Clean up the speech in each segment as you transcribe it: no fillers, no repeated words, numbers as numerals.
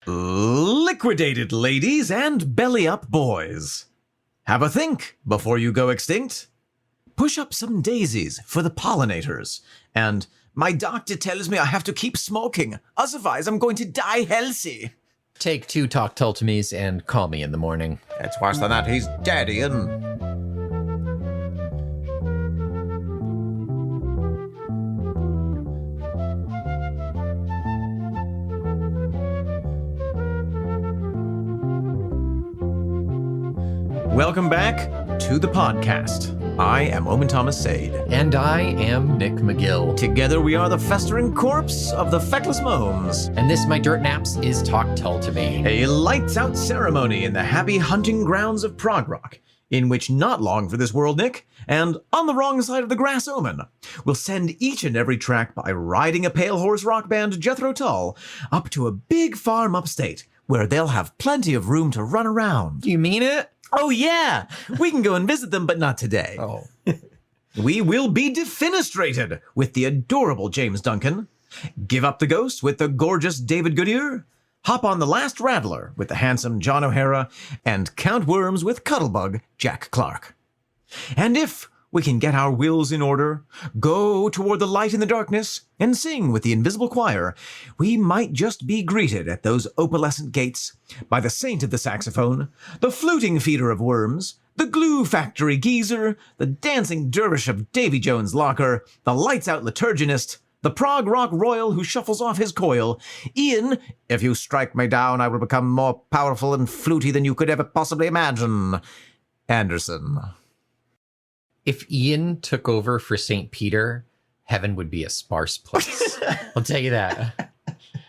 Liquidated ladies and belly-up boys. Have a think before you go extinct. Push up some daisies for the pollinators. And my doctor tells me I have to keep smoking, otherwise I'm going to die healthy. Take 2 Talk Tull to me's and call me in the morning. It's worse than that, he's dead, Ian. Welcome back to the podcast. I am Omen Thomas Sade. And I am Nick McGill. Together we are the festering corpse of the feckless momes. And this, my dirt naps, is Talk Tull to me. A lights-out ceremony in the happy hunting grounds of prog rock, in which not long for this world, Nick, and on the wrong side of the grass Omen, will send each and every track by riding a pale horse rock band Jethro Tull up to a big farm upstate, where they'll have plenty of room to run around. You mean it? Oh yeah, we can go and visit them, but not today. Oh. We will be defenestrated with the adorable James Duncan, give up the ghost with the gorgeous David Goodyear, hop on the last Rattler with the handsome John O'Hara, and count worms with Cuddlebug Jack Clark. And if we can get our wills in order, go toward the light in the darkness, and sing with the invisible choir, we might just be greeted at those opalescent gates by the saint of the saxophone, the fluting feeder of worms, the glue factory geezer, the dancing dervish of Davy Jones' locker, the lights-out liturgist, the prog rock royal who shuffles off his coil. Ian, if you strike me down, I will become more powerful and fluty than you could ever possibly imagine. Anderson. If Ian took over for St. Peter, heaven would be a sparse place. I'll tell you that.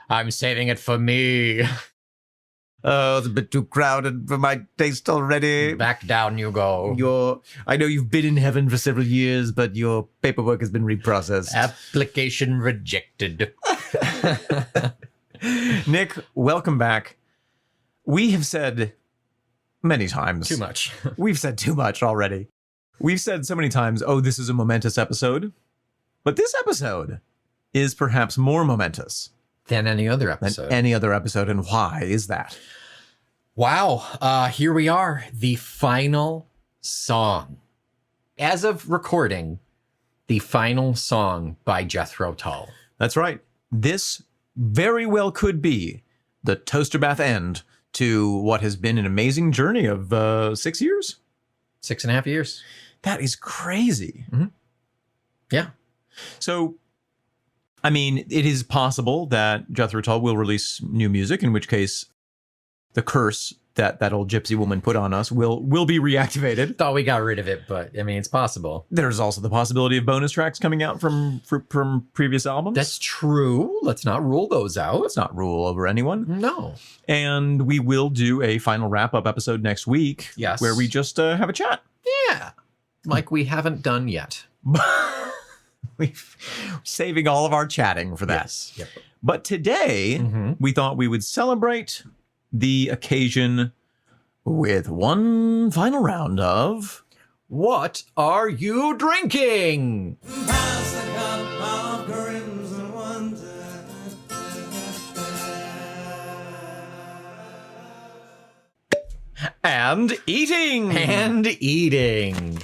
I'm saving it for me. Oh, it's a bit too crowded for my taste already. Back down you go. I know you've been in heaven for several years, but your paperwork has been reprocessed. Application rejected. Nick, welcome back. We have said many times. Too much. We've said too much already. We've said so many times, oh, this is a momentous episode. But this episode is perhaps more momentous Than any other episode. And why is that? Wow. Here we are. The final song. As of recording, the final song by Jethro Tull. That's right. This very well could be the toaster bath end to what has been an amazing journey of 6 years. 6.5 years. That is crazy. Mm-hmm. Yeah. So, I mean, it is possible that Jethro Tull will release new music, in which case the curse that old gypsy woman put on us will be reactivated. Thought we got rid of it, but I mean, it's possible. There's also the possibility of bonus tracks coming out from previous albums. That's true. Let's not rule those out. Let's not rule over anyone. No. And we will do a final wrap-up episode next week. Yes. Where we just have a chat. Yeah. Like we haven't done yet. We're saving all of our chatting for that. Yes. Yep. But today, we thought we would celebrate the occasion with one final round of... What are you drinking? And eating! And eating.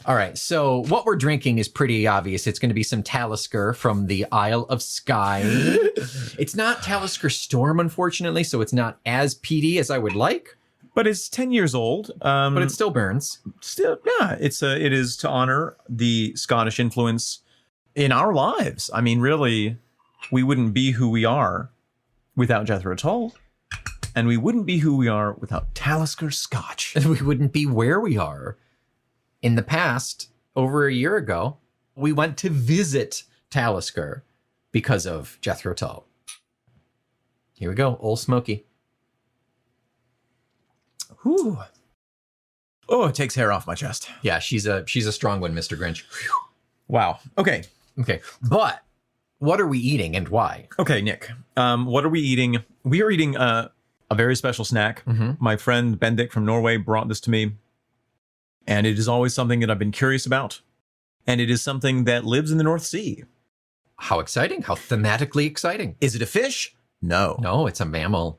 All right, so what we're drinking is pretty obvious. It's going to be some Talisker from the Isle of Skye. It's not Talisker Storm, unfortunately, so it's not as peaty as I would like. But it's 10 years old. But it still burns. Still, yeah, it is to honor the Scottish influence in our lives. I mean, really, we wouldn't be who we are without Jethro Tull. And we wouldn't be who we are without Talisker Scotch. And we wouldn't be where we are. In the past, over a year ago, we went to visit Talisker because of Jethro Tull. Here we go, Old Smoky. Whew. Oh, it takes hair off my chest. Yeah, she's a strong one, Mr. Grinch. Whew. Wow. Okay, but what are we eating and why? Okay, Nick. What are we eating? We are eating a very special snack. My friend Bendik from Norway brought this to me. And it is always something that I've been curious about. And it is something that lives in the North Sea. How exciting. How thematically exciting. Is it a fish? No. No, it's a mammal.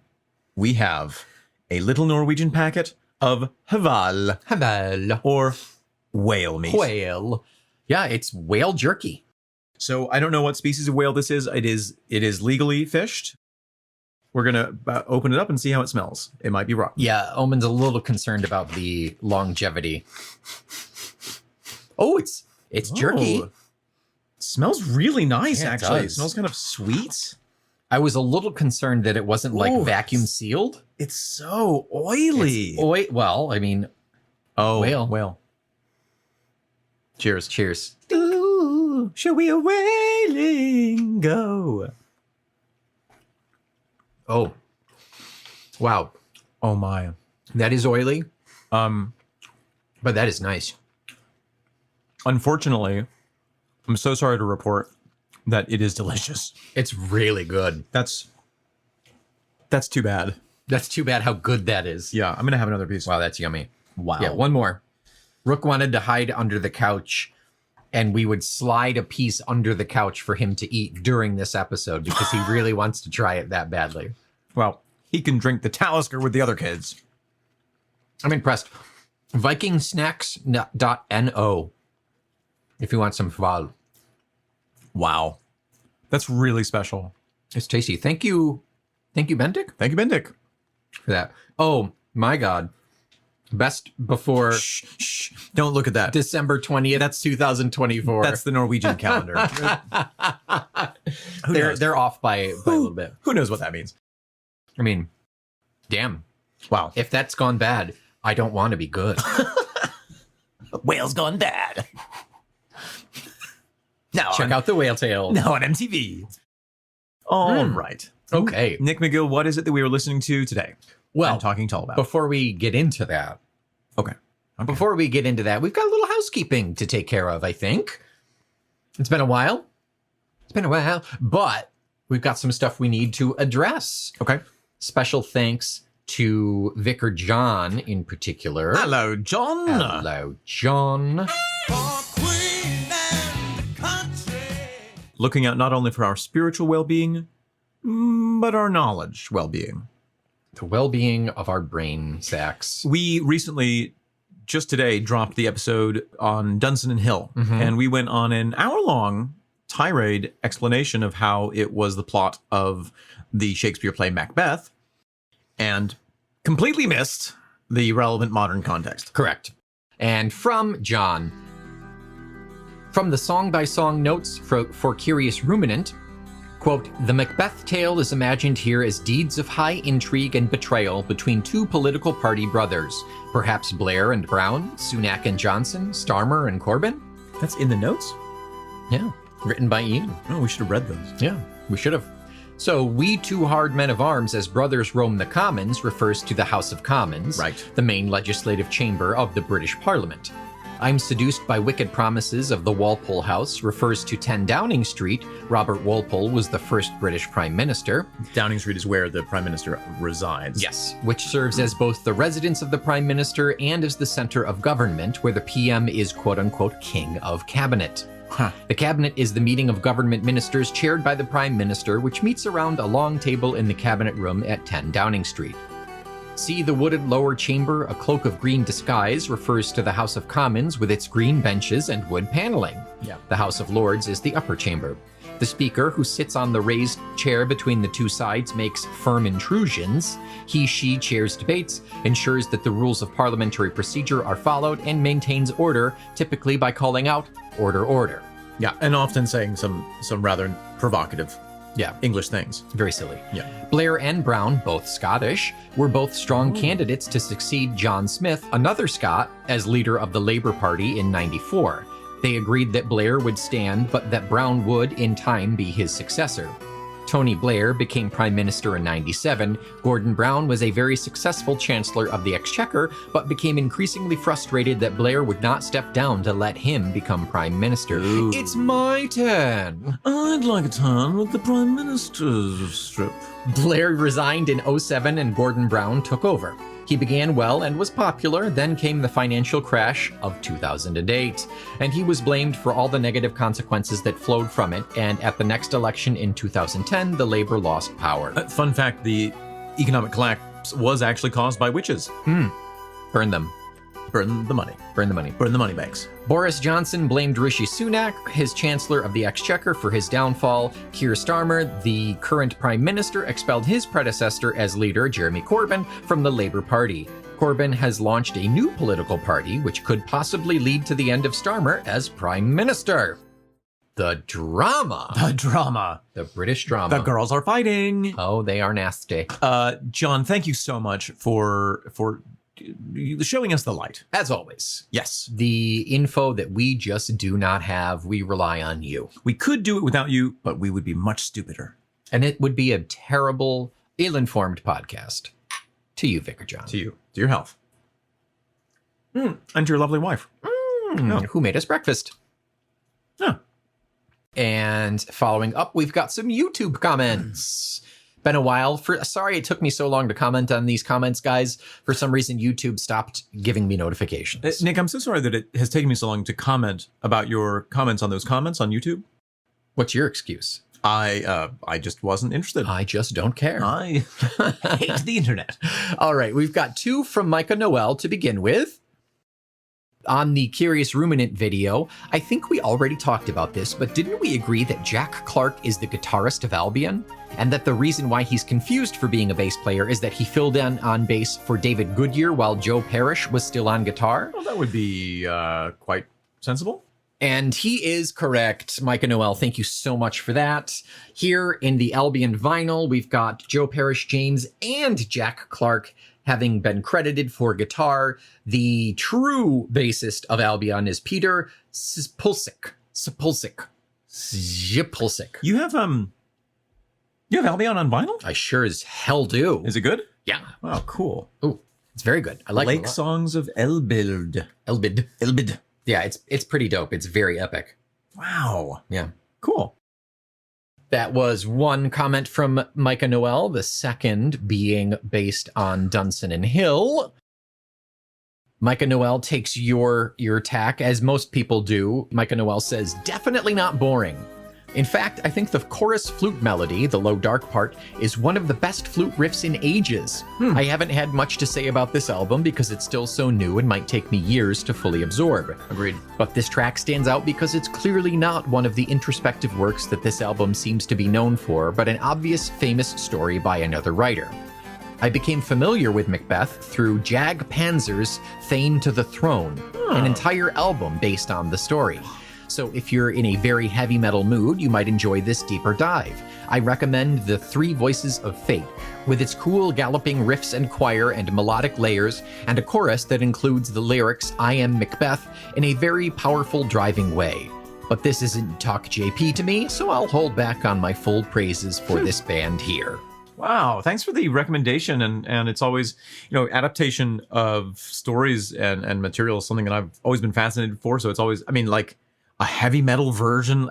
We have a little Norwegian packet of hval, Havel. or whale meat. Whale. Yeah, it's whale jerky. So I don't know what species of whale this is. It is legally fished. We're going to open it up and see how it smells. It might be rotten. Yeah, Omen's a little concerned about the longevity. Oh, it's jerky. Oh. It smells really nice, Yeah, it actually. It does. smells kind of sweet. I was a little concerned that it wasn't like Ooh. vacuum sealed. It's so oily. Well, I mean, Oh, whale. whale. Cheers. cheers. Ooh, shall we a whaling go? Oh, wow. Oh my. That is oily, But that is nice. unfortunately, I'm so sorry to report that it is delicious. It's really good. That's too bad. That's too bad how good that is. Yeah, I'm gonna have another piece. Wow, that's yummy. Wow. Yeah, one more. Rook wanted to hide under the couch, and we would slide a piece under the couch for him to eat during this episode because he really wants to try it that badly. Well, he can drink the Talisker with the other kids. I'm impressed. VikingSnacks.no if you want some val. Wow. That's really special. It's tasty. Thank you, Bendik, Thank you, Bendik. for that. Oh my God. Best before Shh. Don't look at that. December 20th. That's 2024. That's the Norwegian calendar. Who knows? They're off by a little bit. Who knows what that means? I mean, damn. Wow. If that's gone bad, I don't want to be good. Whale's gone bad. Now Check out the whale tail. Now on MTV. All right. Okay. Nick McGill, what is it that we were listening to today? Well, and Talking Tall about. before we get into that, Okay. we've got a little housekeeping to take care of, I think. It's been a while, but we've got some stuff we need to address. Okay. Special thanks to Vicar John in particular. Hello, John. Hello, John. Looking out not only for our spiritual well-being, but our knowledge well-being. The well-being of our brain sacks. We recently, just today, dropped the episode on Dunstan and Hill, and we went on an hour-long tirade explanation of how it was the plot of the Shakespeare play Macbeth, and completely missed the relevant modern context. Correct. And from John, from the song-by-song notes for Curious Ruminant, quote, the Macbeth tale is imagined here as deeds of high intrigue and betrayal between two political party brothers, perhaps Blair and Brown, Sunak and Johnson, Starmer and Corbyn. That's in the notes? Yeah, written by Ian. Oh, we should have read those. Yeah, we should have. So, we two hard men of arms as brothers roam the Commons refers to the House of Commons, Right. the main legislative chamber of the British Parliament. I'm seduced by wicked promises of the Walpole House refers to 10 Downing Street. Robert Walpole was the first British Prime Minister. Downing Street is where the Prime Minister resides. Yes, which serves as both the residence of the Prime Minister and as the center of government, where the PM is quote-unquote king of cabinet. Huh. The cabinet is the meeting of government ministers chaired by the Prime Minister, which meets around a long table in the cabinet room at 10 Downing Street. See the wooded lower chamber, a cloak of green disguise, refers to the House of Commons with its green benches and wood paneling. Yeah. The House of Lords is the upper chamber. The Speaker, who sits on the raised chair between the two sides, makes firm intrusions. She chairs debates, ensures that the rules of parliamentary procedure are followed, and maintains order, typically by calling out, order, order. Yeah, and often saying some rather provocative Yeah, English things. very silly. Yeah. Blair and Brown, both Scottish, were both strong candidates to succeed John Smith, another Scot, as leader of the Labour Party in '94. They agreed that Blair would stand, but that Brown would, in time, be his successor. Tony Blair became Prime Minister in '97. Gordon Brown was a very successful Chancellor of the Exchequer, but became increasingly frustrated that Blair would not step down to let him become Prime Minister. Ooh. It's my turn! I'd like a turn with the Prime Minister's strip. Blair resigned in '07 and Gordon Brown took over. He began well and was popular, then came the financial crash of 2008, and he was blamed for all the negative consequences that flowed from it, and at the next election in 2010, the Labour lost power. Fun fact, the economic collapse was actually caused by witches. Burn them. Burn the money. Burn the money. Burn the money banks. Boris Johnson blamed Rishi Sunak, his Chancellor of the Exchequer, for his downfall. Keir Starmer, the current Prime Minister, expelled his predecessor as leader, Jeremy Corbyn, from the Labour Party. Corbyn has launched a new political party, which could possibly lead to the end of Starmer as Prime Minister. The drama. The drama. The British drama. The girls are fighting. Oh, they are nasty. John, thank you so much for showing us the light. As always. Yes. The info that we just do not have, we rely on you. We could do it without you, but we would be much stupider. And it would be a terrible, ill-informed podcast. To you, Vicar John. To you. To your health. And to your lovely wife. Who made us breakfast. Yeah. And following up, we've got some YouTube comments. Been a while. Sorry it took me so long to comment on these comments, guys. For some reason, YouTube stopped giving me notifications. Nick, I'm so sorry that it has taken me so long to comment about your comments on those comments on YouTube. What's your excuse? I just wasn't interested. I just don't care. I hate the internet. All right, we've got two from Micah Noel to begin with. On the Curious Ruminant video, I think we already talked about this, but didn't we agree that Jack Clark is the guitarist of Albion? And that the reason why he's confused for being a bass player is that he filled in on bass for David Goodyear while Joe Parrish was still on guitar? Well, that would be quite sensible. And he is correct. Micah Noel, thank you so much for that. Here in the Albion vinyl, we've got Joe Parrish, James, and Jack Clark having been credited for guitar. The true bassist of Albion is Peter Spulsic. You have Albion on vinyl? I sure as hell do. Is it good? Yeah. Oh, cool. Ooh, it's very good. I like it a Lake lot. Songs of Elbid. Elbid. Yeah, it's pretty dope. It's very epic. Wow. Yeah. Cool. That was one comment from Micah Noel, the second being based on Dunson and Hill. Micah Noel takes your tack, as most people do. Micah Noel says, definitely not boring. In fact, I think the chorus flute melody, the low dark part, is one of the best flute riffs in ages. I haven't had much to say about this album because it's still so new and might take me years to fully absorb. Agreed. But this track stands out because it's clearly not one of the introspective works that this album seems to be known for, but an obvious famous story by another writer. I became familiar with Macbeth through Jag Panzer's Thane to the Throne, an entire album based on the story. So if you're in a very heavy metal mood, you might enjoy this deeper dive. I recommend The Three Voices of Fate, with its cool galloping riffs and choir and melodic layers, and a chorus that includes the lyrics I am Macbeth in a very powerful driving way. But this isn't Talk JP to me, so I'll hold back on my full praises for this band here. Wow, thanks for the recommendation. And it's always, adaptation of stories and material is something that I've always been fascinated for. So it's always, like a heavy metal version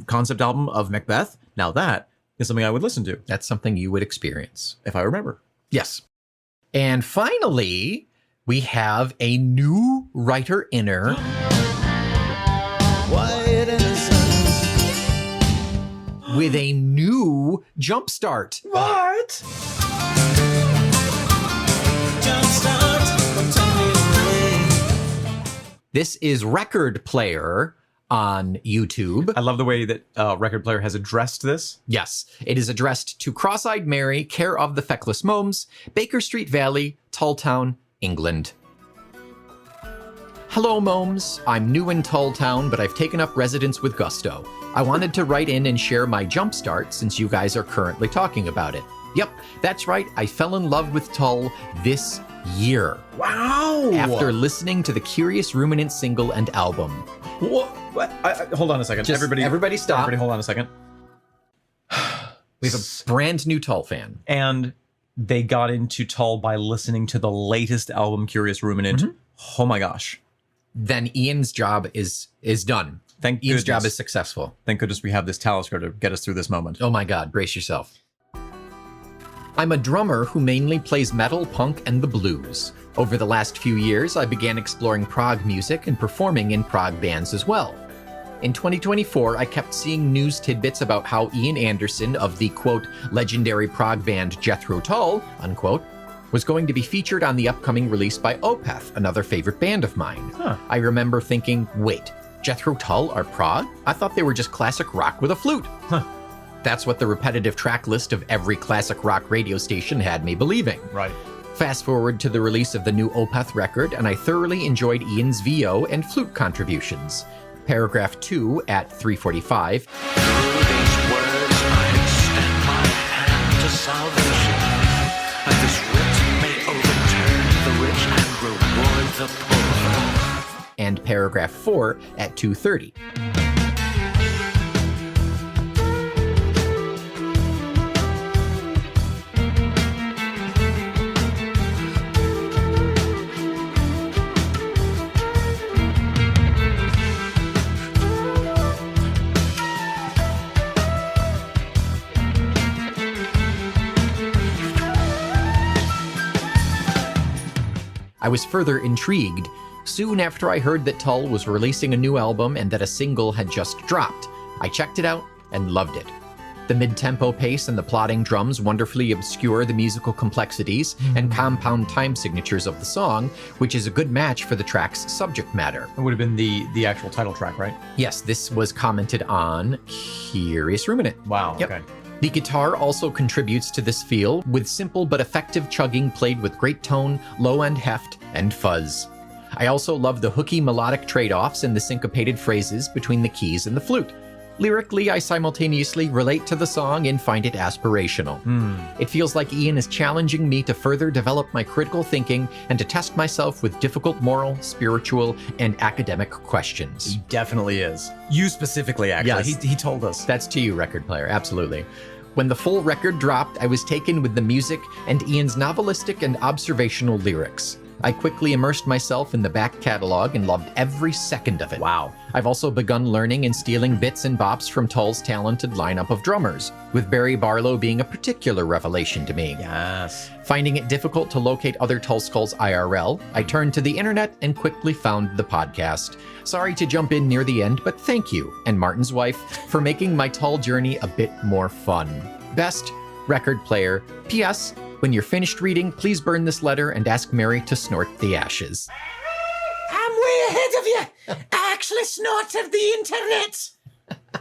concept album of Macbeth. Now that is something I would listen to. That's something you would experience. If I remember. Yes. And finally, we have a new writer inner. White innocence. With a new jumpstart. What? Jumpstart, tell me the way. This is Record Player on YouTube. I love the way that Record Player has addressed this. Yes, it is addressed to Cross-Eyed Mary, care of the Feckless Momes, Baker Street Valley, Tulltown, England. Hello, Momes. I'm new in Tulltown, but I've taken up residence with gusto. I wanted to write in and share my jumpstart since you guys are currently talking about it. Yep, that's right. I fell in love with Tull this year. Wow. After listening to the Curious Ruminant single and album. What? Hold on a second. Everybody stop. Everybody hold on a second. We have a brand new Tull fan. And they got into Tull by listening to the latest album, Curious Ruminant. Oh my gosh. Then Ian's job is done. Thank Ian's goodness. job is successful. Thank goodness we have this Talisker to get us through this moment. Oh my God, brace yourself. I'm a drummer who mainly plays metal, punk, and the blues. Over the last few years, I began exploring prog music and performing in prog bands as well. In 2024, I kept seeing news tidbits about how Ian Anderson of the, quote, legendary prog band Jethro Tull, unquote, was going to be featured on the upcoming release by Opeth, another favorite band of mine. I remember thinking, wait, Jethro Tull are prog? I thought they were just classic rock with a flute. That's what the repetitive track list of every classic rock radio station had me believing. Right. Fast forward to the release of the new Opeth record, and I thoroughly enjoyed Ian's VO and flute contributions. Paragraph 2 at 345. Through these words I extend my hand to salvation, and this writ may overturn the rich and reward the poor. And paragraph 4 at 230. I was further intrigued soon after I heard that Tull was releasing a new album and that a single had just dropped. I checked it out and loved it. The mid-tempo pace and the plodding drums wonderfully obscure the musical complexities and compound time signatures of the song, which is a good match for the track's subject matter. It would have been the actual title track, right? Yes, this was commented on Curious Ruminant. Wow, Yep. okay. The guitar also contributes to this feel, with simple but effective chugging played with great tone, low-end heft, and fuzz. I also love the hooky melodic trade-offs and the syncopated phrases between the keys and the flute. Lyrically, I simultaneously relate to the song and find it aspirational. It feels like Ian is challenging me to further develop my critical thinking and to test myself with difficult moral, spiritual, and academic questions. He definitely is. You specifically, actually. Yes. He told us. That's to you, record player, absolutely. When the full record dropped, I was taken with the music and Ian's novelistic and observational lyrics. I quickly immersed myself in the back catalog and loved every second of it. Wow. I've also begun learning and stealing bits and bops from Tull's talented lineup of drummers, with Barry Barlow being a particular revelation to me. Yes. Finding it difficult to locate other Tull Skulls IRL, I turned to the internet and quickly found the podcast. Sorry to jump in near the end, but thank you, and Martin's wife, for making my Tull journey a bit more fun. Best, record player. P.S. When you're finished reading, please burn this letter and ask Mary to snort the ashes. I'm way ahead of you. I actually snorted the internet.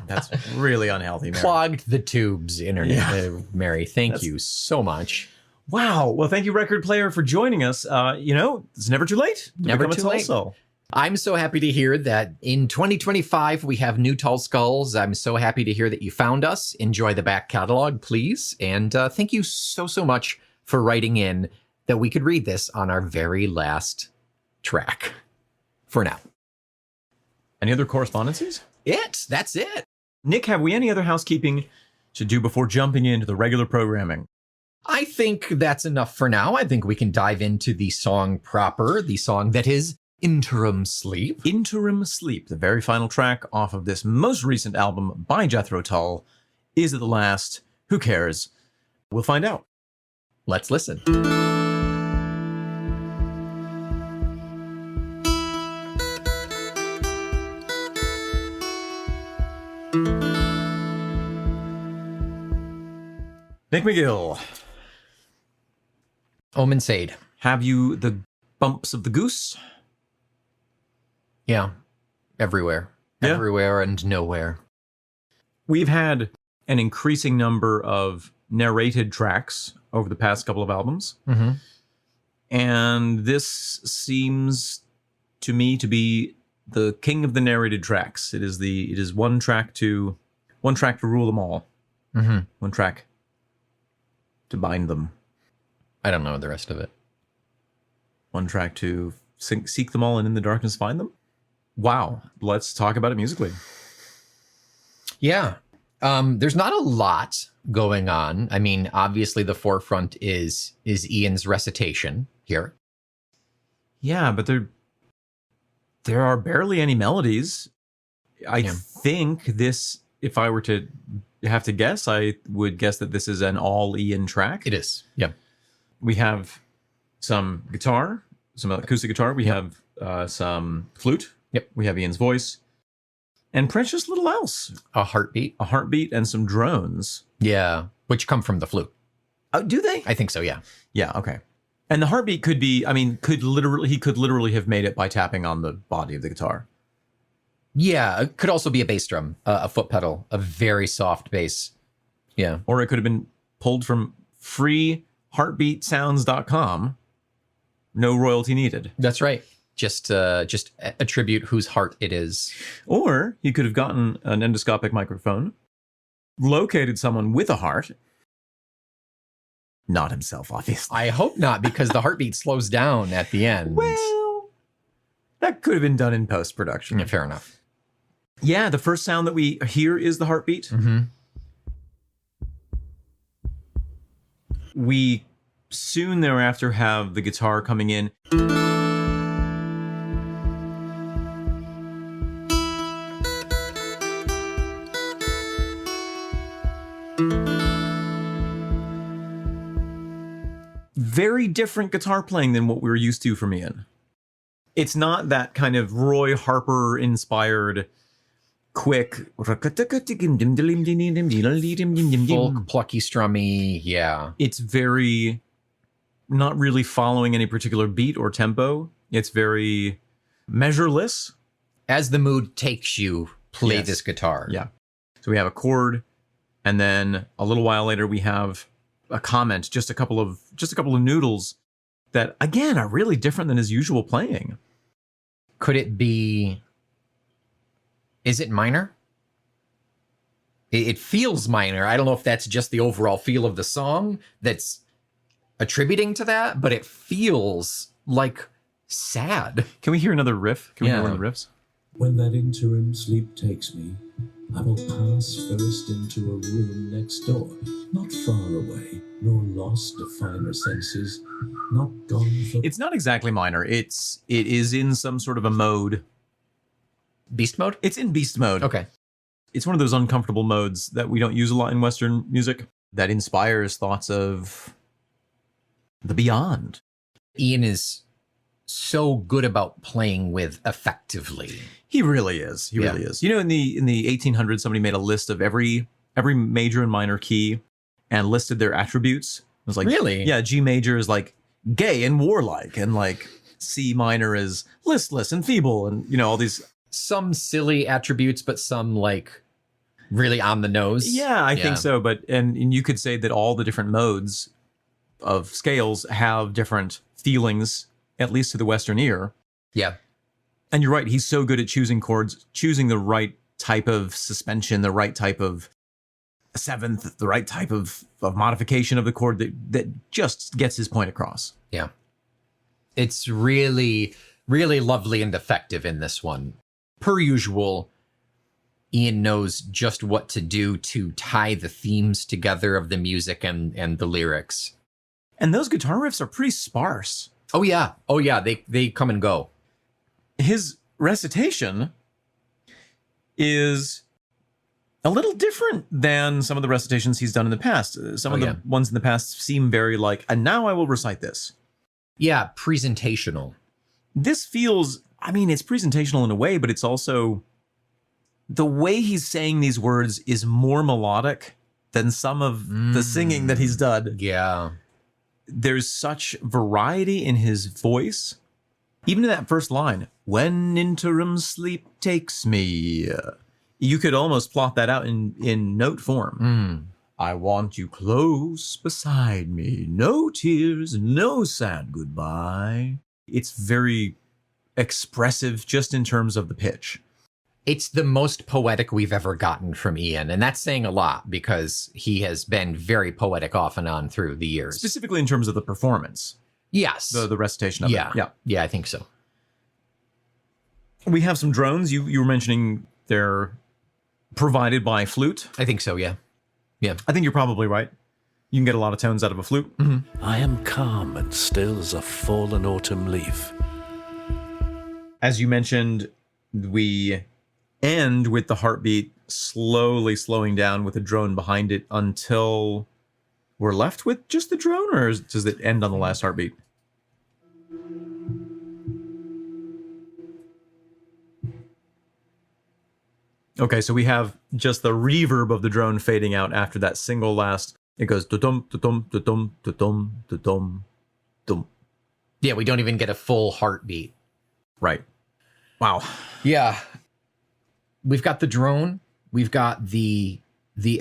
That's really unhealthy, Mary. Clogged the tubes, internet. Mary, thank you so much. Wow. Well, thank you, record player, for joining us. It's never too late to Never become too a Tull late. Soul. I'm so happy to hear that in 2025 we have new Tull Skulls. I'm so happy to hear that you found us. Enjoy the back catalog, please. And thank you so much for writing in that we could read this on our very last track. For now. Any other correspondences? That's it. Nick, have we any other housekeeping to do before jumping into the regular programming? I think that's enough for now. I think we can dive into the song proper, the song that is Interim Sleep. Interim Sleep, the very final track off of this most recent album by Jethro Tull. Is it the last? Who cares? We'll find out. Let's listen. Nick McGill, Omen Sade. have you the bumps of the goose? Yeah. Everywhere. Yeah. Everywhere and nowhere. We've had an increasing number of narrated tracks over the past couple of albums. Mm-hmm. And this seems to me to be the king of the narrated tracks. It is one track to rule them all. Mm-hmm. One track to bind them. I don't know the rest of it. One track to seek them all and in the darkness find them. Wow. Let's talk about it musically. Yeah. There's not a lot going on. I mean, obviously the forefront is Ian's recitation here. Yeah, but there are barely any melodies. I Yeah. think this, if I were to have to guess, I would guess that this is an all Ian track. It is. Yeah. We have some guitar, some acoustic guitar. We have some flute. Yep. We have Ian's voice. And precious little else. A heartbeat. A heartbeat and some drones. Yeah. Which come from the flute. Oh, do they? I think so, yeah. Yeah, okay. And the heartbeat could be, he could literally have made it by tapping on the body of the guitar. Yeah, it could also be a bass drum, a foot pedal, a very soft bass. Yeah. Or it could have been pulled from freeheartbeatsounds.com. No royalty needed. That's right. Just attribute whose heart it is. Or he could have gotten an endoscopic microphone, located someone with a heart. Not himself, obviously. I hope not, because the heartbeat slows down at the end. Well, that could have been done in post-production. Yeah, fair enough. Yeah, the first sound that we hear is the heartbeat. Mm-hmm. We soon thereafter have the guitar coming in. Very different guitar playing than what we were used to from Ian. It's not that kind of Roy Harper inspired quick folk, plucky, strummy, yeah. It's very not really following any particular beat or tempo. It's very measureless. As the mood takes you, play Yes. this guitar. Yeah. So we have a chord, and then a little while later we have a comment, just a couple of noodles that again are really different than his usual playing. Could it be? Is it minor? It feels minor. I don't know if that's just the overall feel of the song that's attributing to that, but it feels like sad. Can we hear another riff? Can we hear one of the riffs? When that interim sleep takes me, I will pass first into a room next door, not far away, nor lost to finer senses, not gone for... It's not exactly minor. It is in some sort of a mode. Beast mode? It's in beast mode. Okay. It's one of those uncomfortable modes that we don't use a lot in Western music that inspires thoughts of the beyond. Ian is so good about playing with effectively. He really is. He really is. You know, in the 1800s, somebody made a list of every major and minor key and listed their attributes. It was like, really? Yeah, G major is like gay and warlike, and like C minor is listless and feeble, and you know all these. Some silly attributes, but some like really on the nose. Yeah, I think so. But and you could say that all the different modes of scales have different feelings, at least to the Western ear. Yeah. And you're right. He's so good at choosing chords, choosing the right type of suspension, the right type of seventh, the right type of modification of the chord that just gets his point across. Yeah. It's really, really lovely and effective in this one. Per usual, Ian knows just what to do to tie the themes together of the music and the lyrics. And those guitar riffs are pretty sparse. Oh yeah. They come and go. His recitation is a little different than some of the recitations he's done in the past. Some of the ones in the past seem very like, and now I will recite this. Yeah, presentational. This feels, it's presentational in a way, but it's also the way he's saying these words is more melodic than some of the singing that he's done. Yeah. There's such variety in his voice. Even in that first line, when interim sleep takes me, you could almost plot that out in note form. I want you close beside me. No tears, no sad goodbye. It's very expressive just in terms of the pitch. It's the most poetic we've ever gotten from Ian, and that's saying a lot because he has been very poetic off and on through the years. Specifically in terms of the performance. Yes. The recitation of it. Yeah, I think so. We have some drones. You were mentioning they're provided by flute. I think so, yeah. Yeah. I think you're probably right. You can get a lot of tones out of a flute. I am calm and still as a fallen autumn leaf. As you mentioned, we end with the heartbeat slowly slowing down with a drone behind it until we're left with just the drone, or does it end on the last heartbeat? Okay, so we have just the reverb of the drone fading out after that single last. It goes da-dum, da-dum, da-dum, da-dum, da-dum, dum. Yeah, we don't even get a full heartbeat. Right. Wow. Yeah. We've got the drone. We've got the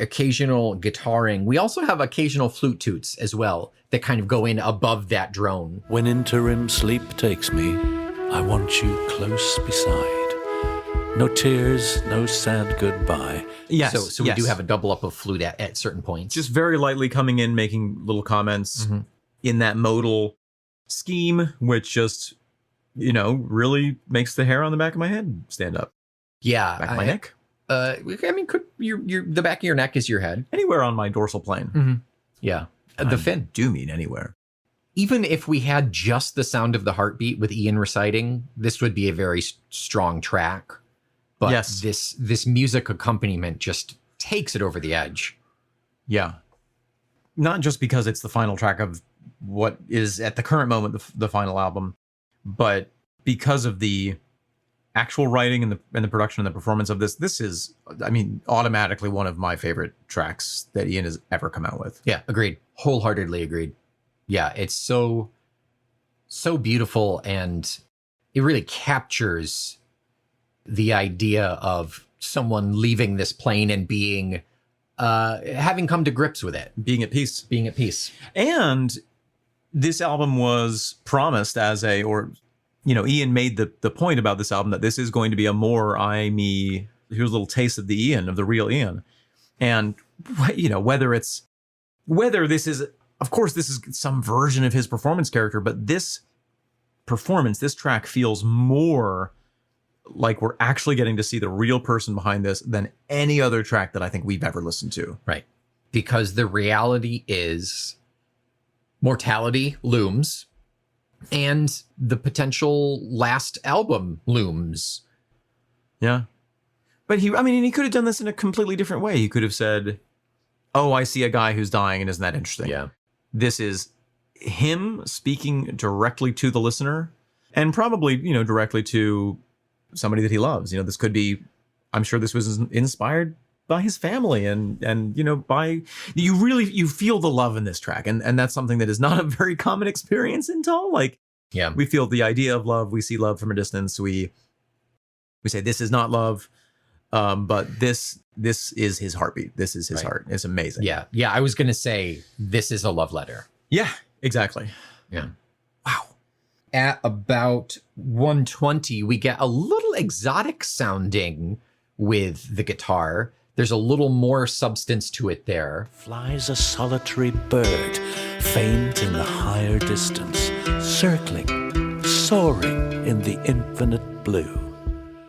occasional guitaring. We also have occasional flute toots as well that kind of go in above that drone. When interim sleep takes me, I want you close beside. No tears, no sad goodbye. Yes. So we do have a double up of flute at certain points. Just very lightly coming in, making little comments in that modal scheme, which just, really makes the hair on the back of my head stand up. Yeah. Back of my neck. I mean, could the back of your neck is your head. Anywhere on my dorsal plane. Yeah. The fin. Do mean anywhere. Even if we had just the sound of the heartbeat with Ian reciting, this would be a very strong track. But yes. this music accompaniment just takes it over the edge. Yeah. Not just because it's the final track of what is at the current moment the final album, but because of the actual writing and the production and the performance of this. This is, I mean, automatically one of my favorite tracks that Ian has ever come out with. Yeah, agreed. Wholeheartedly agreed. Yeah, it's so beautiful, and it really captures the idea of someone leaving this plane and being having come to grips with it, Being at peace. being at peace. And this album was promised as Ian made the point about this album that this is going to be a more I, me, here's a little taste of the Ian, of the real Ian. And, whether this is, of course, this is some version of his performance character, but this track feels more like we're actually getting to see the real person behind this than any other track that I think we've ever listened to. Right. Because the reality is mortality looms and the potential last album looms. Yeah. But he could have done this in a completely different way. He could have said, oh, I see a guy who's dying, and isn't that interesting? Yeah. This is him speaking directly to the listener, and probably, directly to somebody that he loves. This could be, I'm sure this was inspired by his family and by, you feel the love in this track. And that's something that is not a very common experience in Tull. Yeah. We feel the idea of love. We see love from a distance. We say, this is not love. But this is his heartbeat. This is his heart. It's amazing. Yeah. Yeah. I was going to say, this is a love letter. Yeah, exactly. Yeah. Wow. At about 120, we get a little exotic sounding with the guitar. There's a little more substance to it there. Flies a solitary bird, faint in the higher distance, circling, soaring in the infinite blue.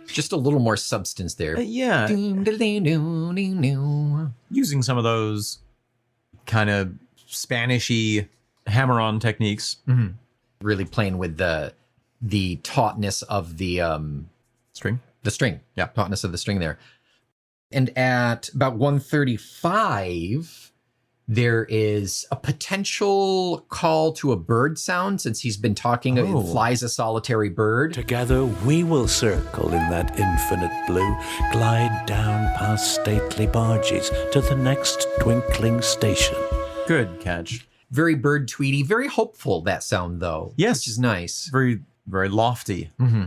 Just a little more substance there. Yeah. Using some of those kind of Spanish-y hammer-on techniques. Mm-hmm. Really playing with the tautness of the String. The string. Yeah. Tautness of the string there. And at about 135, there is a potential call to a bird sound, since he's been talking, it flies a solitary bird. Together we will circle in that infinite blue, glide down past stately barges to the next twinkling station. Good catch. Very bird tweety, very hopeful, that sound, though. Yes. Which is nice. Very, very lofty. Mm-hmm.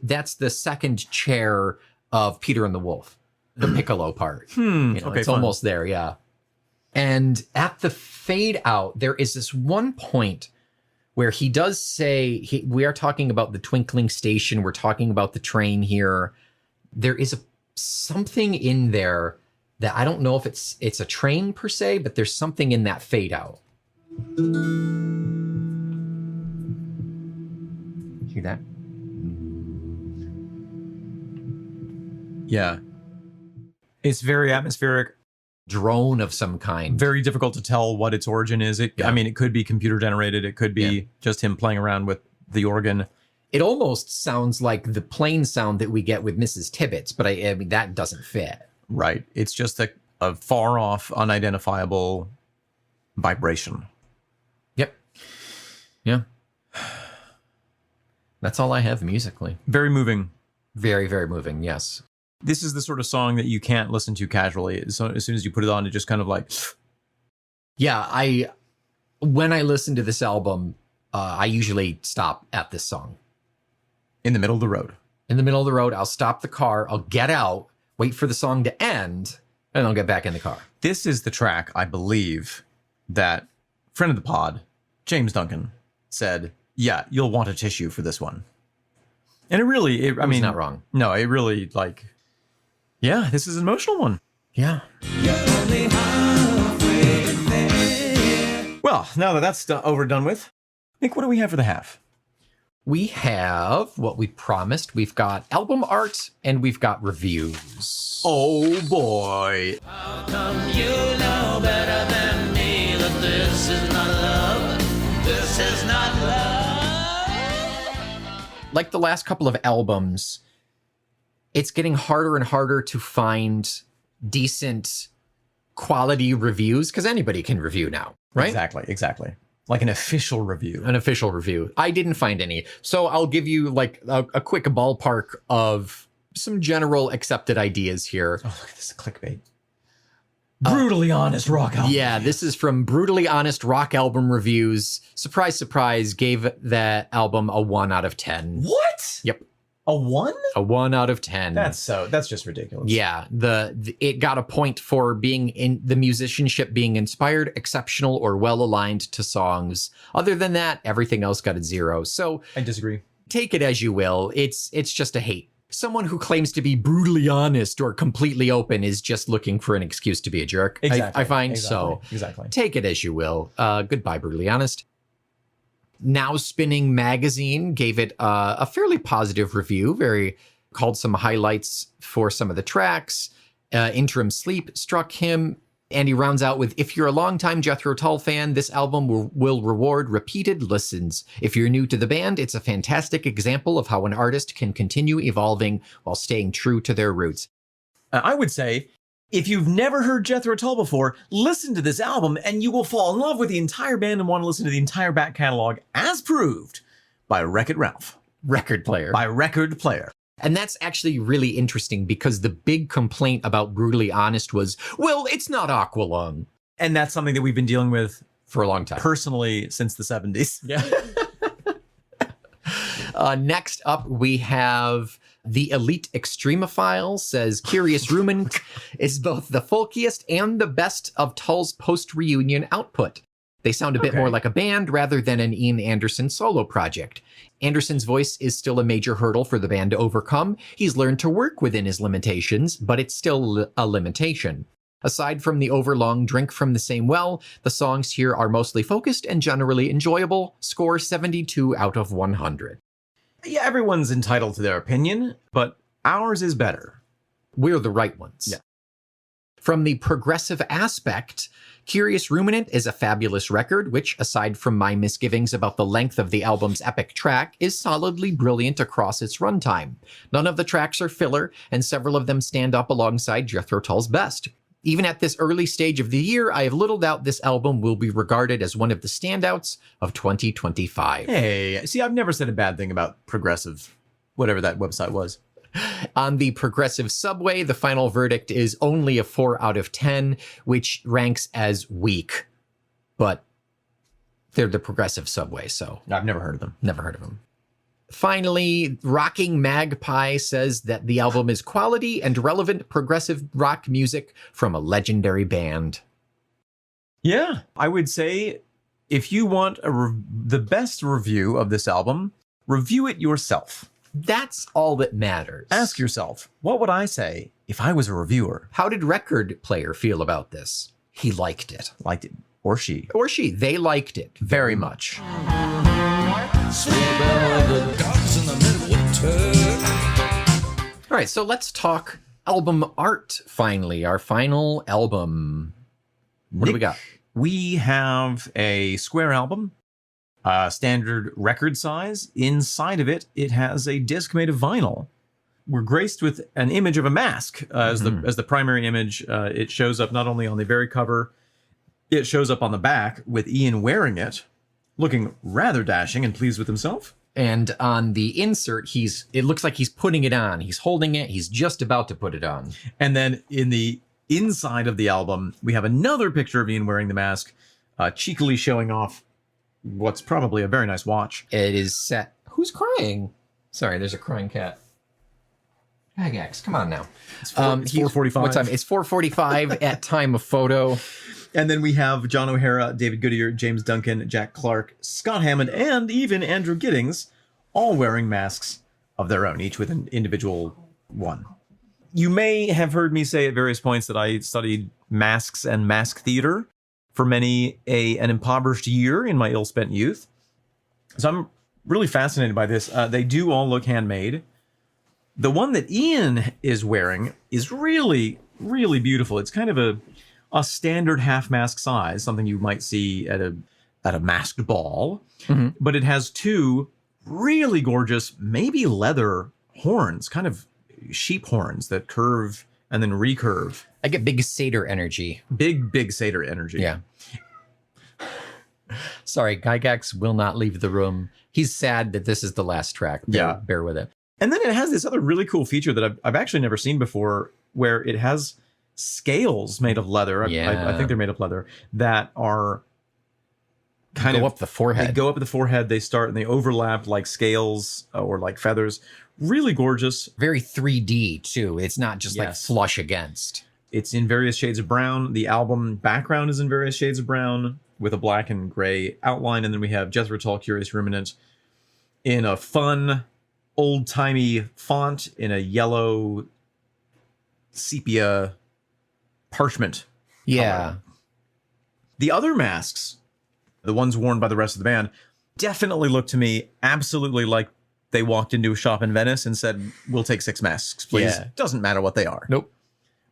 That's the second chair of Peter and the Wolf, the piccolo part. Okay, it's fun. almost there, yeah. And at the fade out, there is this one point where he does say, we are talking about the twinkling station, we're talking about the train here. There is something in there that I don't know if it's a train per se, but there's something in that fade out. Hear that? Yeah. It's very atmospheric. Drone of some kind. Very difficult to tell what its origin is. It could be computer generated. It could be just him playing around with the organ. It almost sounds like the plane sound that we get with Mrs. Tibbetts, but I mean, that doesn't fit. Right. It's just a far off, unidentifiable vibration. Yep. Yeah. That's all I have musically. Very moving. Very, very moving, yes. This is the sort of song that you can't listen to casually. So as soon as you put it on, it just kind of like... Yeah, when I listen to this album, I usually stop at this song. In the middle of the road. In the middle of the road, I'll stop the car, I'll get out, wait for the song to end, and I'll get back in the car. This is the track, I believe, that friend of the pod, James Duncan, said, yeah, you'll want a tissue for this one. And it really, I mean... not wrong. No, it really, like... Yeah, this is an emotional one. Yeah. Well, now that that's overdone with, Nick, what do we have for the half? We have what we promised. We've got album art and we've got reviews. Oh, boy. How come you know better than me that this is not love? This is not love. Like the last couple of albums, it's getting harder and harder to find decent quality reviews because anybody can review now, right? Exactly. Like an official review. An official review. I didn't find any. So I'll give you like a quick ballpark of some general accepted ideas here. Oh, look at this clickbait. Brutally honest rock album. Yeah, this is from Brutally Honest Rock Album Reviews. Surprise, surprise, gave that album a 1 out of 10. What? Yep. A 1? A 1 out of 10. That's just ridiculous. Yeah, it got a point for being in the musicianship being inspired, exceptional, or well aligned to songs. Other than that, everything else got a 0. So I disagree. Take it as you will. It's just a hate. Someone who claims to be brutally honest or completely open is just looking for an excuse to be a jerk. Exactly. I find so. Exactly. Take it as you will. Goodbye, Brutally Honest. Now Spinning Magazine gave it a fairly positive review, called some highlights for some of the tracks. Interim Sleep struck him. And he rounds out with, if you're a longtime Jethro Tull fan, this album will reward repeated listens. If you're new to the band, it's a fantastic example of how an artist can continue evolving while staying true to their roots. I would say, if you've never heard Jethro Tull before, listen to this album and you will fall in love with the entire band and want to listen to the entire back catalog, as proved by Wreck-It Ralph. Record player. By Record Player. And that's actually really interesting because the big complaint about Brutally Honest was, well, it's not Aqualung. And that's something that we've been dealing with For a long time. personally since the 70s. Yeah. Next up, we have The Elite Extremophile says, Curious Ruminant is both the folkiest and the best of Tull's post-reunion output. They sound a bit more like a band rather than an Ian Anderson solo project. Anderson's voice is still a major hurdle for the band to overcome. He's learned to work within his limitations, but it's still a limitation. Aside from the overlong drink from the same well, the songs here are mostly focused and generally enjoyable. Score 72 out of 100. Yeah, everyone's entitled to their opinion, but ours is better. We're the right ones. Yeah. From the progressive aspect, Curious Ruminant is a fabulous record, which, aside from my misgivings about the length of the album's epic track, is solidly brilliant across its runtime. None of the tracks are filler, and several of them stand up alongside Jethro Tull's best. Even at this early stage of the year, I have little doubt this album will be regarded as one of the standouts of 2025. Hey, see, I've never said a bad thing about progressive, whatever that website was. On the progressive subway, the final verdict is only a 4 out of 10, which ranks as weak. But they're the progressive subway, so I've never heard of them. never heard of them. Finally, Rocking Magpie says that the album is quality and relevant progressive rock music from a legendary band. Yeah, I would say if you want the best review of this album, review it yourself. That's all that matters. Ask yourself, what would I say if I was a reviewer? How did Record Player feel about this? He liked it. Liked it. Or she. Or she. They liked it Very much. All right, so let's talk album art finally. Our final album. What do we got? We have a square album, standard record size. Inside of it, it has a disc made of vinyl. we're graced with an image of a mask as the primary image. It shows up not only on the very cover, it shows up on the back with Ian wearing it, looking rather dashing and pleased with himself. And on the insert, it looks like he's putting it on. He's holding it. He's just about to put it on. And then in the inside of the album, we have another picture of Ian wearing the mask, cheekily showing off what's probably a very nice watch. It is set. Who's crying? Sorry, there's a crying cat. Hagax, come on now. It's 4:45. What time? It's 4:45 at time of photo. And then we have John O'Hara, David Goodyear, James Duncan, Jack Clark, Scott Hammond, and even Andrew Giddings, all wearing masks of their own, each with an individual one. You may have heard me say at various points that I studied masks and mask theater for many an impoverished year in my ill-spent youth. So I'm really fascinated by this. They do all look handmade. The one that Ian is wearing is really, really beautiful. It's kind of a standard half mask size, something you might see at a masked ball, but it has two really gorgeous, maybe leather horns, kind of sheep horns that curve and then recurve. I get big satyr energy. Big satyr energy. Yeah. Sorry, Gygax will not leave the room. He's sad that this is the last track. Bear with it. And then it has this other really cool feature that I've actually never seen before, where it has scales made of leather. I think they're made of leather that are kind of up the forehead. They go up the forehead. They start and they overlap like scales or like feathers. Really gorgeous. Very 3D too. It's not just like flush against. It's in various shades of brown. The album background is in various shades of brown with a black and gray outline. And then we have Jethro Tull, Curious Ruminant in a fun, old-timey font in a yellow sepia parchment color. The other masks, the ones worn by the rest of the band, definitely look to me absolutely like they walked into a shop in Venice and said, "We'll take 6 masks, please." Yeah. Doesn't matter what they are. Nope.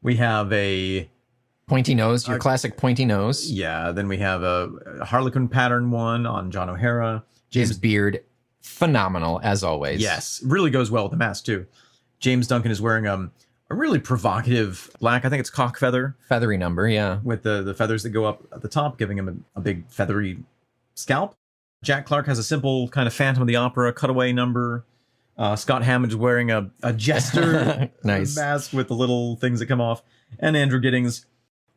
We have a pointy nose, your classic pointy nose. Yeah, then we have a Harlequin pattern one on John O'Hara. His beard, phenomenal as always. Yes, really goes well with the mask too. James Duncan is wearing a really provocative black, I think it's cock feather. Feathery number, yeah. With the feathers that go up at the top, giving him a big feathery scalp. Jack Clark has a simple kind of Phantom of the Opera cutaway number. Scott Hammond is wearing a jester nice mask with the little things that come off. And Andrew Giddings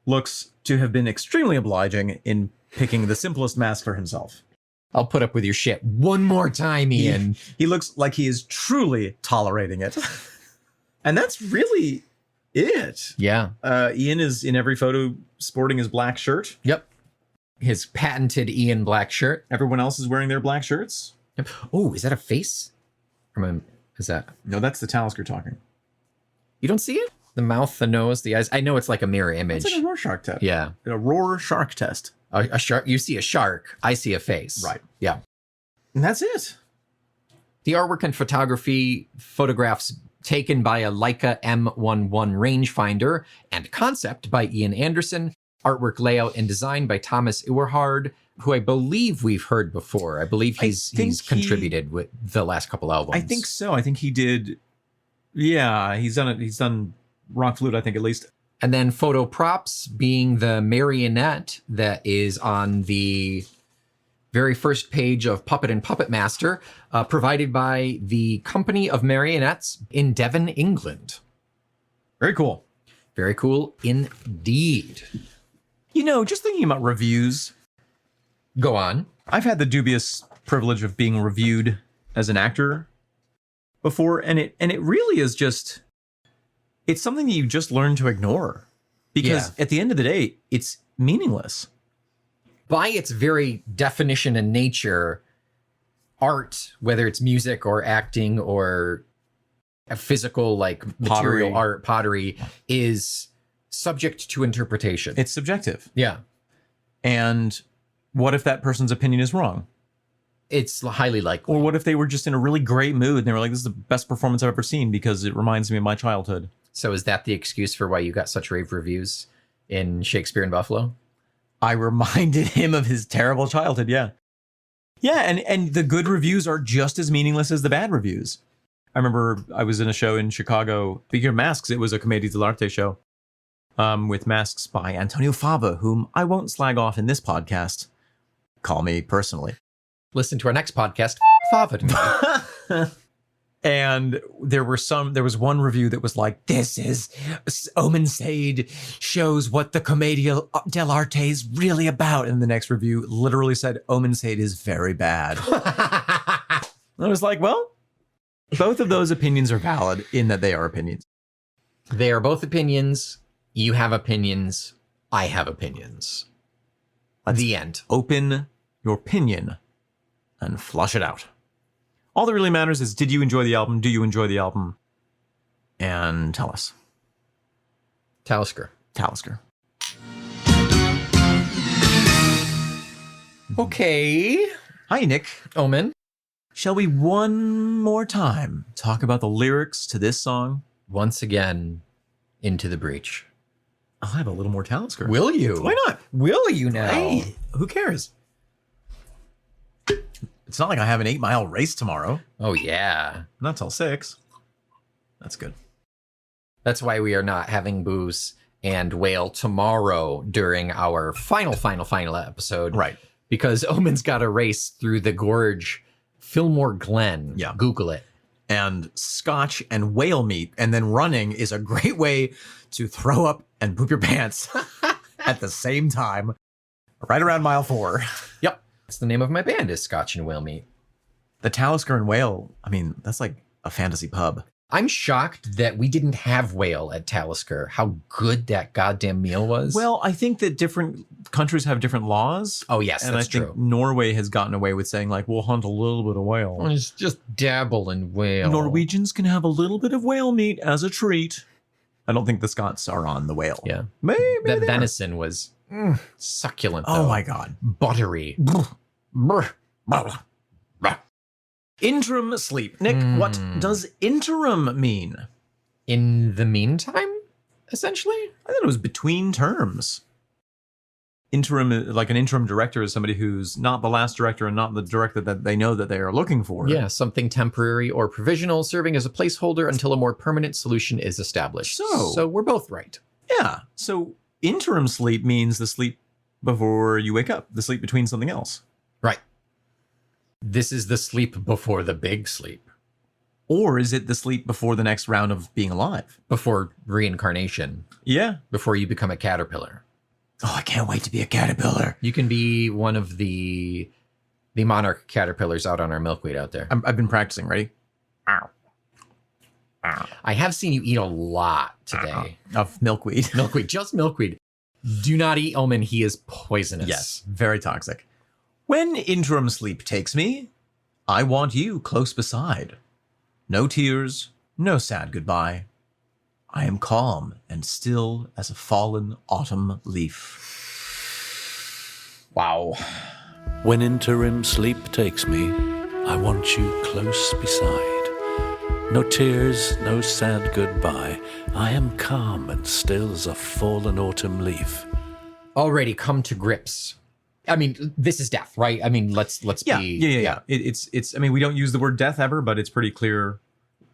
looks to have been extremely obliging in picking the simplest mask for himself. I'll put up with your shit one more time, Ian. He looks like he is truly tolerating it. And that's really it. Yeah. Ian is in every photo sporting his black shirt. Yep. His patented Ian black shirt. Everyone else is wearing their black shirts. Yep. Oh, is that a face? Is that? No, that's the Talisker talking. You don't see it? The mouth, the nose, the eyes. I know it's like a mirror image. It's like a Rorschach test. Yeah. A Rorschach test. A shark. You see a shark. I see a face. Right. Yeah. And that's it. The artwork and photography, photographs taken by a Leica M11 rangefinder, and concept by Ian Anderson. Artwork, layout, and design by Thomas Iwerhard, who I believe we've heard before. I believe he's contributed with the last couple albums. I think so. I think he did. Yeah, he's done it. He's done Rock Flute, I think, at least. And then photo props being the marionette that is on the very first page of Puppet and Puppet Master, provided by the Company of Marionettes in Devon, England. Very cool. Very cool indeed. You know, just thinking about reviews. Go on. I've had the dubious privilege of being reviewed as an actor before, and it really is just, it's something that you just learn to ignore because at the end of the day, it's meaningless. By its very definition and nature, art, whether it's music or acting or a physical like material art, pottery, is subject to interpretation. It's subjective. Yeah. And what if that person's opinion is wrong? It's highly likely. Or what if they were just in a really great mood and they were like, this is the best performance I've ever seen because it reminds me of my childhood. So is that the excuse for why you got such rave reviews in Shakespeare in Buffalo? I reminded him of his terrible childhood, yeah. Yeah, and the good reviews are just as meaningless as the bad reviews. I remember I was in a show in Chicago. Speaking of masks, it was a Commedia dell'arte show with masks by Antonio Fava, whom I won't slag off in this podcast. Call me personally. Listen to our next podcast, Fava to me. And there was one review that was like, this is Omensaid shows what the Commedia dell'arte is really about. And the next review literally said, Omensaid is very bad. I was like, well, both of those opinions are valid in that they are opinions. They are both opinions. You have opinions. I have opinions. The end. Open your opinion and flush it out. All that really matters is, did you enjoy the album? Do you enjoy the album? And tell us. Talisker. Okay. Hi, Nick. Omen. Shall we one more time talk about the lyrics to this song? Once again, Into the Breach. I'll have a little more Talisker. Will you? Why not? Will you now? Hey, who cares? It's not like I have an 8-mile race tomorrow. Oh, yeah. Not till 6. That's good. That's why we are not having booze and whale tomorrow during our final episode. Right. Because Omen's got a race through the gorge, Fillmore Glen. Yeah. Google it. And scotch and whale meat and then running is a great way to throw up and poop your pants at the same time, right around mile 4. Yep. That's the name of my band, is Scotch and Whale Meat. The Talisker and Whale, I mean, that's like a fantasy pub. I'm shocked that we didn't have whale at Talisker. How good that goddamn meal was. Well, I think that different countries have different laws. Oh, yes, and that's I think true. Norway has gotten away with saying, like, we'll hunt a little bit of whale. It's just dabble in whale. Norwegians can have a little bit of whale meat as a treat. I don't think the Scots are on the whale. Yeah. Maybe that they are. venison was succulent, Oh though. my God. Buttery. Interim sleep. Nick, what does interim mean? In the meantime, essentially? I thought it was between terms. Interim, like an interim director, is somebody who's not the last director and not the director that they know that they are looking for. Yeah, something temporary or provisional, serving as a placeholder until a more permanent solution is established. So we're both right. Yeah. So interim sleep means the sleep before you wake up, the sleep between something else. Right. This is the sleep before the big sleep. Or is it the sleep before the next round of being alive? Before reincarnation. Yeah. Before you become a caterpillar. Oh, I can't wait to be a caterpillar. You can be one of the monarch caterpillars out on our milkweed out there. I've been practicing. Ready? Ow. Ow. I have seen you eat a lot today. Of milkweed. Milkweed, just milkweed. Do not eat Omen. He is poisonous. Yes, very toxic. When interim sleep takes me, I want you close beside. No tears, no sad goodbye. I am calm and still as a fallen autumn leaf. Wow. When interim sleep takes me, I want you close beside. No tears, no sad goodbye. I am calm and still as a fallen autumn leaf. Already come to grips. I mean, this is death, right? I mean, let's Yeah, be... yeah. It's. I mean, we don't use the word death ever, but it's pretty clear.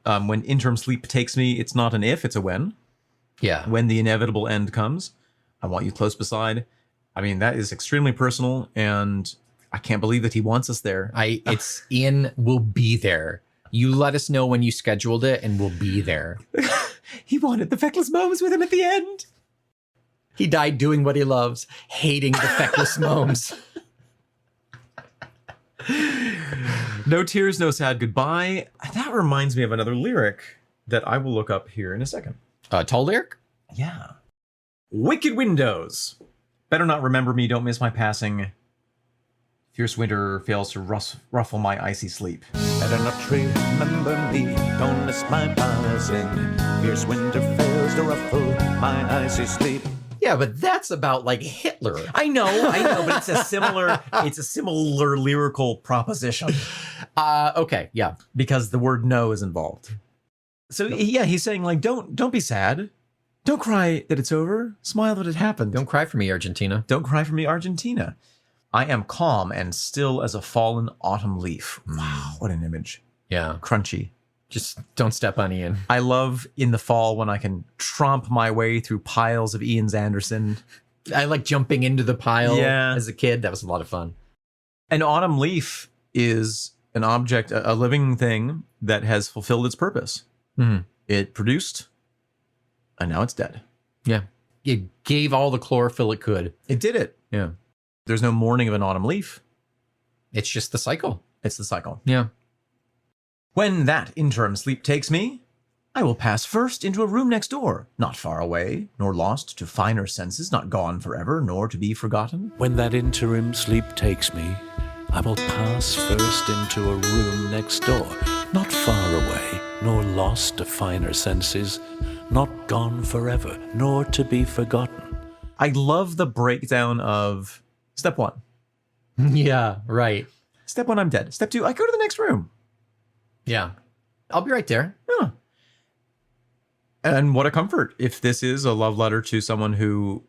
When interim sleep takes me, it's not an if, it's a when. Yeah. When the inevitable end comes, I want you close beside. I mean, that is extremely personal, and I can't believe that he wants us there. It's Ian will be there. You let us know when you scheduled it, and we'll be there. He wanted the feckless moments with him at the end. He died doing what he loves, hating the feckless gnomes. No tears, no sad goodbye. That reminds me of another lyric that I will look up here in a second. Tall lyric? Yeah. Wicked windows. Better not remember me, don't miss my passing. Fierce winter fails to ruffle my icy sleep. Better not remember me, don't miss my passing. Fierce winter fails to ruffle my icy sleep. Yeah, but that's about like Hitler. I know, but it's a similar lyrical proposition. Okay, yeah. Because the word no is involved. So yeah, he's saying like, don't be sad. Don't cry that it's over. Smile that it happened. Don't cry for me, Argentina. Don't cry for me, Argentina. I am calm and still as a fallen autumn leaf. Wow, what an image. Yeah. Crunchy. Just don't step on Ian. I love in the fall when I can tromp my way through piles of Ian's Anderson. I like jumping into the pile Yeah. as a kid. That was a lot of fun. An autumn leaf is an object, a living thing that has fulfilled its purpose. Mhm. It produced, and now it's dead. Yeah. It gave all the chlorophyll it could. It did it. Yeah. There's no mourning of an autumn leaf. It's just the cycle. It's the cycle. Yeah. When that interim sleep takes me, I will pass first into a room next door, not far away, nor lost to finer senses, not gone forever, nor to be forgotten. When that interim sleep takes me, I will pass first into a room next door, not far away, nor lost to finer senses, not gone forever, nor to be forgotten. I love the breakdown of step one. Yeah, right. Step one, I'm dead. Step two, I go to the next room. Yeah. I'll be right there. Huh. And what a comfort if this is a love letter to someone who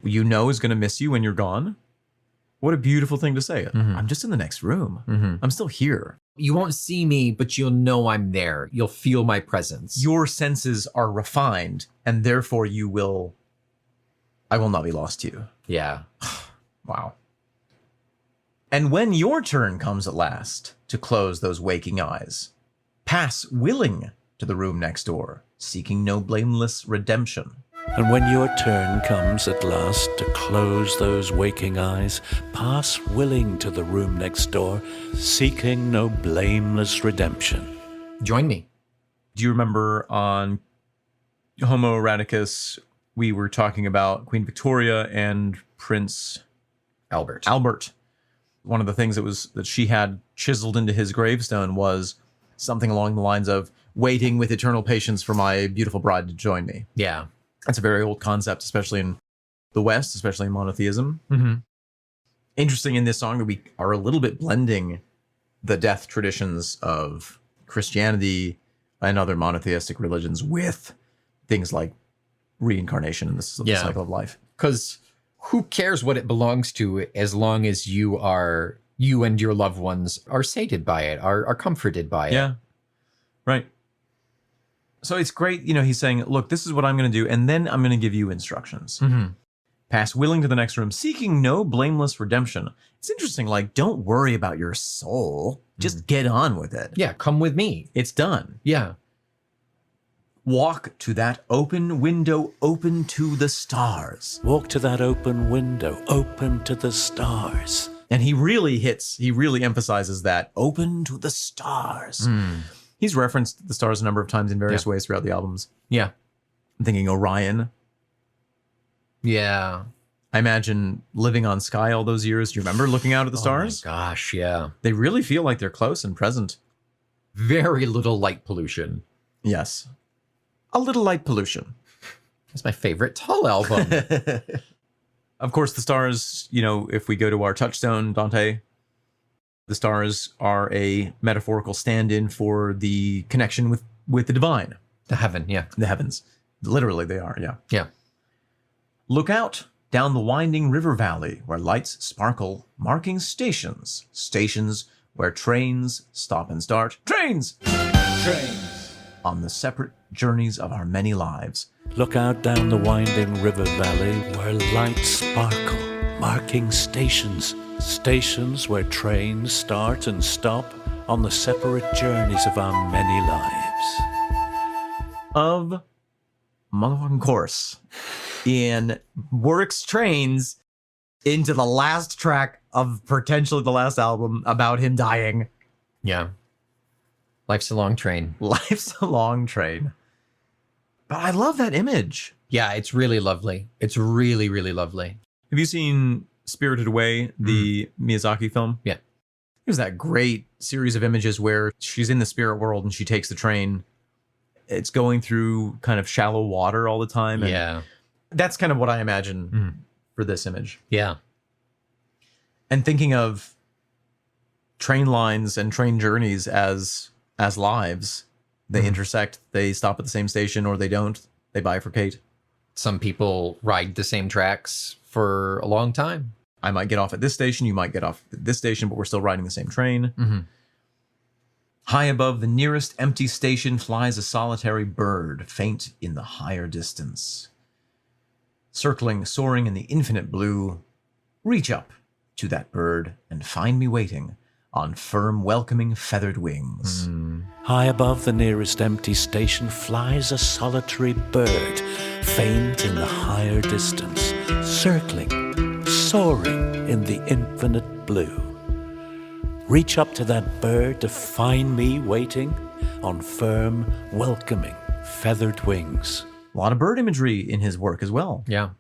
you know is going to miss you when you're gone. What a beautiful thing to say. I'm just in the next room. I'm still here. You won't see me, but you'll know I'm there. You'll feel my presence. Your senses are refined, and therefore I will not be lost to you. Yeah. Wow. And when your turn comes at last to close those waking eyes, pass willing to the room next door, seeking no blameless redemption. And when your turn comes at last to close those waking eyes, pass willing to the room next door, seeking no blameless redemption. Join me. Do you remember on Homo Eroticus, we were talking about Queen Victoria and Prince Albert. Albert? One of the things that she had chiseled into his gravestone was something along the lines of waiting with eternal patience for my beautiful bride to join me. Yeah. That's a very old concept, especially in the West, especially in monotheism. Mm-hmm. Interesting in this song that we are a little bit blending the death traditions of Christianity and other monotheistic religions with things like reincarnation and the cycle of life. Because who cares what it belongs to as long as you and your loved ones are sated by it, are comforted by it. Yeah. Right. So it's great, he's saying, look, this is what I'm going to do, and then I'm going to give you instructions. Mm-hmm. Pass willing to the next room, seeking no blameless redemption. It's interesting, like, don't worry about your soul. Just get on with it. Yeah, come with me. It's done. Yeah. Walk to that open window, open to the stars. Walk to that open window, open to the stars. And he really emphasizes that, open to the stars. He's referenced the stars a number of times in various ways throughout the albums. Yeah. I'm thinking Orion. Yeah. I imagine living on Skye all those years. Do you remember looking out at the stars? Oh my gosh, yeah. They really feel like they're close and present. Very little light pollution. Yes. A little light pollution. It's my favorite Tull album. Of course, the stars, if we go to our touchstone, Dante, the stars are a metaphorical stand-in for the connection with the divine. The heaven, yeah. The heavens. Literally, they are, yeah. Yeah. Look out down the winding river valley where lights sparkle, marking stations. Stations where trains stop and start. Trains! On the separate journeys of our many lives. Look out down the winding river valley where lights sparkle, marking stations. Stations where trains start and stop on the separate journeys of our many lives. Of motherfucking course, Ian works trains into the last track of potentially the last album about him dying. Yeah. Life's a long train. Life's a long train. But I love that image. Yeah, it's really lovely. It's really, really lovely. Have you seen Spirited Away, the Miyazaki film? Yeah. There's that great series of images where she's in the spirit world and she takes the train. It's going through kind of shallow water all the time. And yeah. That's kind of what I imagine for this image. Yeah. And thinking of train lines and train journeys as lives, they intersect, they stop at the same station or they don't, they bifurcate. Some people ride the same tracks for a long time. I might get off at this station, you might get off at this station, but we're still riding the same train. High above the nearest empty station flies a solitary bird, faint in the higher distance. Circling, soaring in the infinite blue, reach up to that bird and find me waiting on firm, welcoming, feathered wings. High above the nearest empty station flies a solitary bird, faint in the higher distance, circling, soaring in the infinite blue. Reach up to that bird to find me waiting on firm, welcoming, feathered wings. A lot of bird imagery in his work as well. Yeah.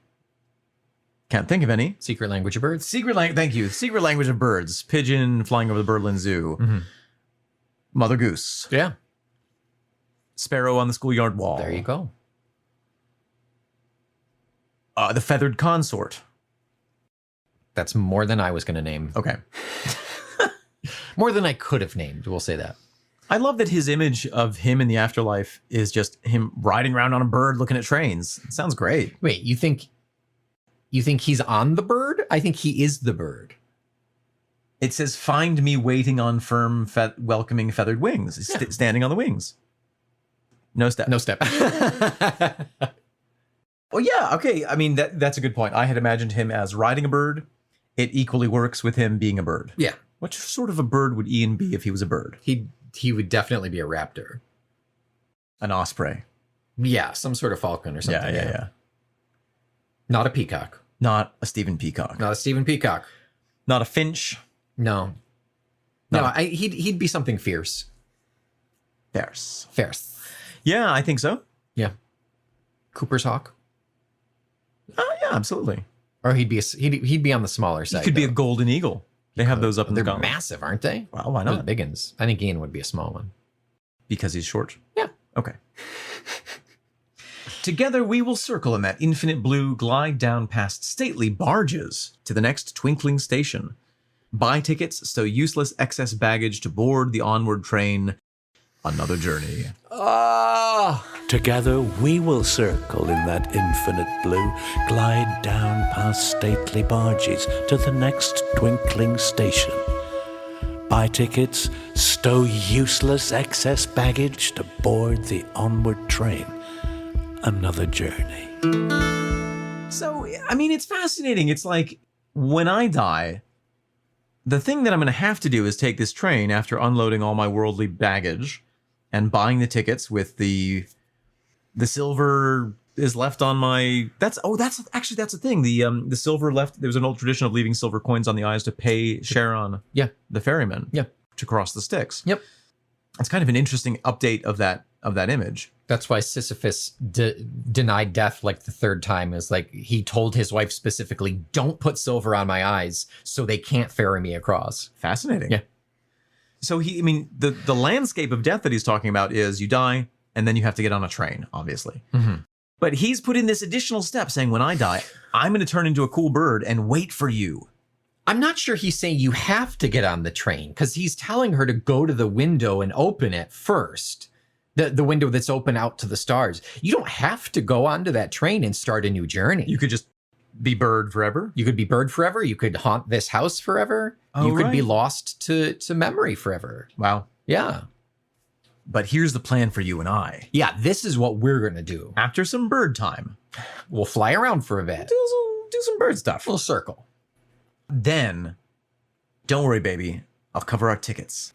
Can't think of any. Secret language of birds. Thank you. Secret language of birds. Pigeon flying over the Birdland Zoo. Mother goose. Yeah. Sparrow on the schoolyard wall. There you go. The feathered consort. That's more than I was going to name. Okay. More than I could have named, we'll say that. I love that his image of him in the afterlife is just him riding around on a bird looking at trains. It sounds great. Wait, you think he's on the bird? I think he is the bird. It says, find me waiting on firm, welcoming feathered wings. He's standing on the wings. No step. No step. Well, yeah, okay. I mean, that's a good point. I had imagined him as riding a bird. It equally works with him being a bird. Yeah. What sort of a bird would Ian be if he was a bird? He would definitely be a raptor. An osprey. Yeah, some sort of falcon or something. Yeah. Not a peacock. Not a Stephen Peacock. Not a Stephen Peacock. Not a finch. No. He'd be something fierce. Fierce. Yeah, I think so. Yeah. Cooper's hawk. Yeah, absolutely. Or he'd be on the smaller side. He could be a golden eagle. They have those up in the They're Scotland. massive, aren't they? Well, why Those not? big ones. I think Ian would be a small one. Because he's short? Yeah. Okay. Together we will circle in that infinite blue, glide down past stately barges to the next twinkling station. Buy tickets, stow useless excess baggage to board the onward train. Another journey. Together we will circle in that infinite blue, glide down past stately barges to the next twinkling station. Buy tickets, stow useless excess baggage to board the onward train. Another journey. So, I mean, it's fascinating. It's like, when I die, the thing that I'm going to have to do is take this train after unloading all my worldly baggage and buying the tickets with the silver is left on my, that's a thing. The silver left, there was an old tradition of leaving silver coins on the eyes to pay Charon, the ferryman, to cross the Styx. Yep. It's kind of an interesting update of that image. That's why Sisyphus denied death like the third time, is like he told his wife specifically, don't put silver on my eyes so they can't ferry me across. Fascinating. Yeah. So the landscape of death that he's talking about is you die and then you have to get on a train, obviously. Mm-hmm. But he's put in this additional step saying, when I die, I'm going to turn into a cool bird and wait for you. I'm not sure he's saying you have to get on the train, because he's telling her to go to the window and open it first. The window that's open out to the stars. You don't have to go onto that train and start a new journey. You could just be bird forever. You could be bird forever. You could haunt this house forever. Oh, you could be right. lost to memory forever. Wow. Yeah. But here's the plan for you and I. Yeah, this is what we're going to do. After some bird time, We'll fly around for a bit. do some bird stuff. We'll circle. Then, don't worry, baby. I'll cover our tickets.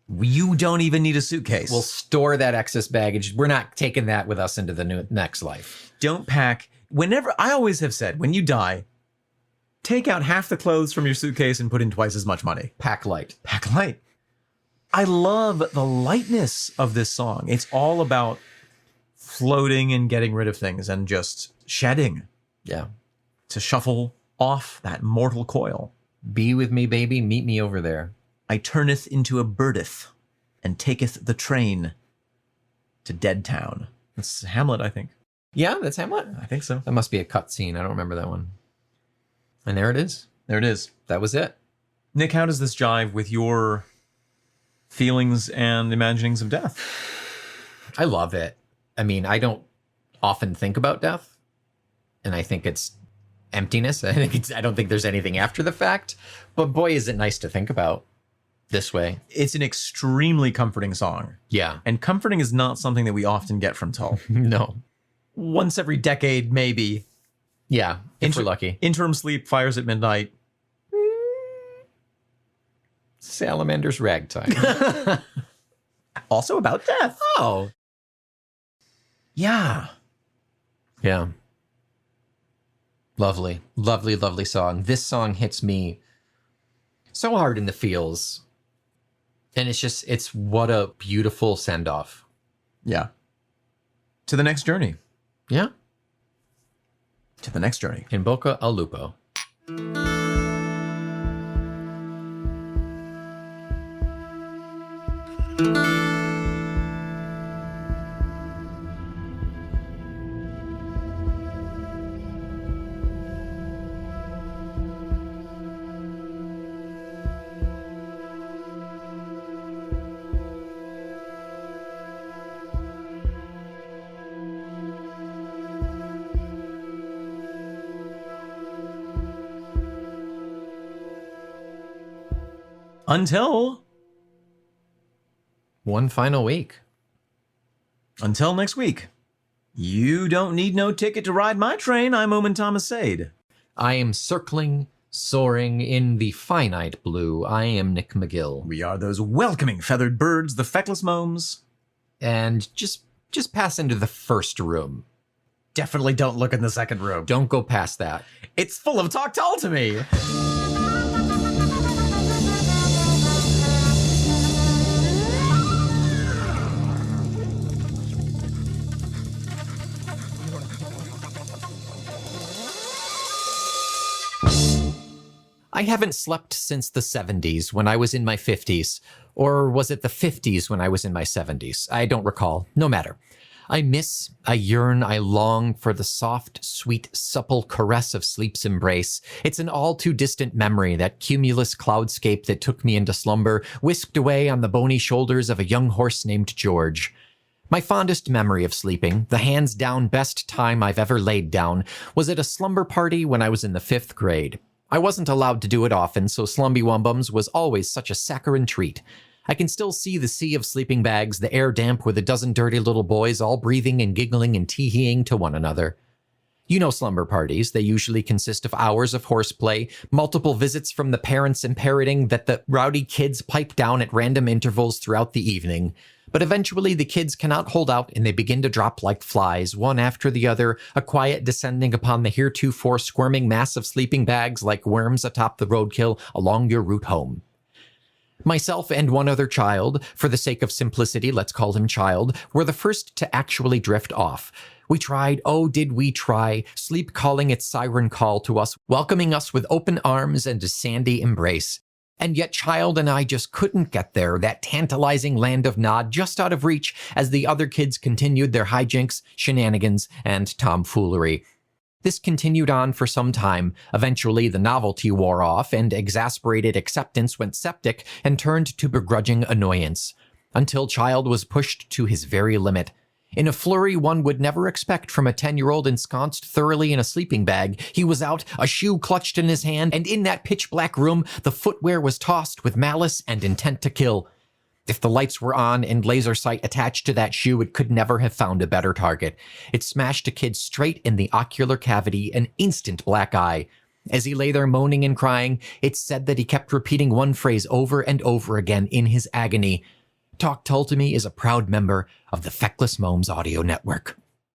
You don't even need a suitcase. We'll store that excess baggage. We're not taking that with us into the next life. Don't pack. I always have said, when you die, take out half the clothes from your suitcase and put in twice as much money. Pack light. Pack light. I love the lightness of this song. It's all about floating and getting rid of things and just shedding Yeah. to shuffle off that mortal coil. Be with me, baby. Meet me over there. I turneth into a birdeth and taketh the train to Dead Town. That's Hamlet, I think. Yeah, that's Hamlet. I think so. That must be a cut scene. I don't remember that one. And there it is. There it is. That was it. Nick, how does this jive with your feelings and imaginings of death? I love it. I mean, I don't often think about death, and I think it's emptiness. I don't think there's anything after the fact, but boy, is it nice to think about. this way. It's an extremely comforting song. Yeah. And comforting is not something that we often get from Tull. No. Once every decade, maybe. Yeah, if we're lucky. Interim Sleep, Fires at Midnight. Salamander's Ragtime. Also about death. Oh. Yeah. Yeah. Lovely, lovely, lovely song. This song hits me so hard in the feels. And it's what a beautiful send-off. Yeah. To the next journey. Yeah. To the next journey. In Boca al Lupo. Until One final week. next week. You don't need no ticket to ride my train. I'm Omen Thomas Sade. I am circling, soaring in the finite blue. I am Nick McGill. We are those welcoming feathered birds, the feckless momes. And just pass into the first room. Definitely don't look in the second room. Don't go past that. It's full of talk Tull to me. I haven't slept since the 70s when I was in my 50s. Or was it the 50s when I was in my 70s? I don't recall. No matter. I miss, I yearn, I long for the soft, sweet, supple caress of sleep's embrace. It's an all too distant memory, that cumulus cloudscape that took me into slumber, whisked away on the bony shoulders of a young horse named George. My fondest memory of sleeping, the hands down best time I've ever laid down, was at a slumber party when I was in the 5th grade. I wasn't allowed to do it often, so Slumby-Wumbums was always such a saccharine treat. I can still see the sea of sleeping bags, the air damp with a dozen dirty little boys all breathing and giggling and tee-heeing to one another. You know slumber parties. They usually consist of hours of horseplay, multiple visits from the parents imperating that the rowdy kids pipe down at random intervals throughout the evening. But eventually the kids cannot hold out and they begin to drop like flies, one after the other, a quiet descending upon the heretofore squirming mass of sleeping bags like worms atop the roadkill along your route home. Myself and one other child, for the sake of simplicity, let's call him child, were the first to actually drift off. We tried, oh did we try, sleep calling its siren call to us, welcoming us with open arms and a sandy embrace. And yet child and I just couldn't get there, that tantalizing land of Nod just out of reach as the other kids continued their hijinks, shenanigans, and tomfoolery. This continued on for some time. Eventually, the novelty wore off, and exasperated acceptance went septic and turned to begrudging annoyance, until child was pushed to his very limit. In a flurry one would never expect from a 10-year-old ensconced thoroughly in a sleeping bag, he was out, a shoe clutched in his hand, and in that pitch-black room, the footwear was tossed with malice and intent to kill. If the lights were on and laser sight attached to that shoe, it could never have found a better target. It smashed a kid straight in the ocular cavity, an instant black eye. As he lay there moaning and crying, it's said that he kept repeating one phrase over and over again in his agony. Talk Tull to Me is a proud member of the Feckless Momes Audio Network.